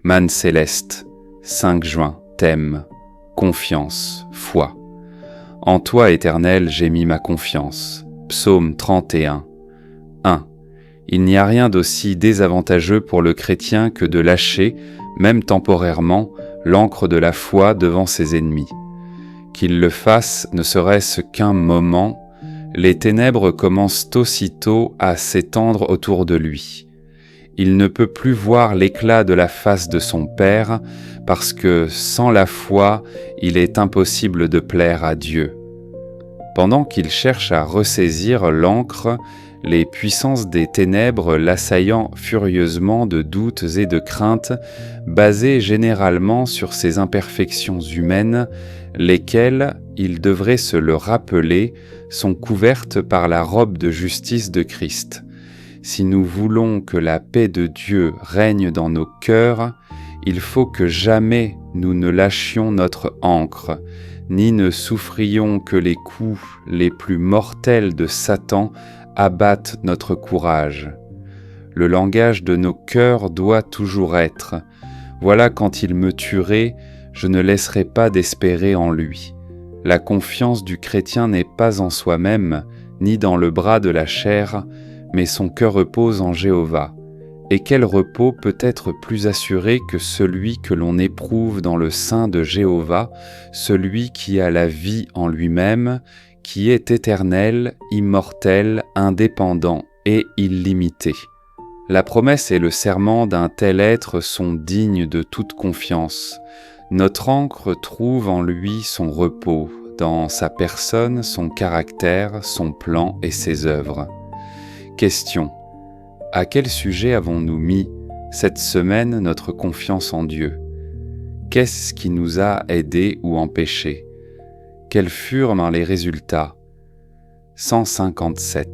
Manne céleste, 5 juin, thème, confiance, foi. En toi, Éternel, j'ai mis ma confiance. Psaume 31. 1. Il n'y a rien d'aussi désavantageux pour le chrétien que de lâcher, même temporairement, l'ancre de la foi devant ses ennemis. Qu'il le fasse ne serait-ce qu'un moment, les ténèbres commencent aussitôt à s'étendre autour de lui. Il ne peut plus voir l'éclat de la face de son Père, parce que sans la foi, il est impossible de plaire à Dieu. Pendant qu'il cherche à ressaisir l'ancre, les puissances des ténèbres l'assaillant furieusement de doutes et de craintes, basées généralement sur ses imperfections humaines, lesquelles, il devrait se le rappeler, sont couvertes par la robe de justice de Christ. Si nous voulons que la paix de Dieu règne dans nos cœurs, il faut que jamais nous ne lâchions notre ancre, ni ne souffrions que les coups les plus mortels de Satan abattent notre courage. Le langage de nos cœurs doit toujours être « Voilà quand il me tuerait, je ne laisserai pas d'espérer en lui ». La confiance du chrétien n'est pas en soi-même, ni dans le bras de la chair, mais son cœur repose en Jéhovah. Et quel repos peut être plus assuré que celui que l'on éprouve dans le sein de Jéhovah, celui qui a la vie en lui-même, qui est éternel, immortel, indépendant et illimité. La promesse et le serment d'un tel être sont dignes de toute confiance. Notre ancre trouve en lui son repos, dans sa personne, son caractère, son plan et ses œuvres. Question. À quel sujet avons-nous mis, cette semaine, notre confiance en Dieu? Qu'est-ce qui nous a aidés ou empêchés? Quels furent les résultats? 157.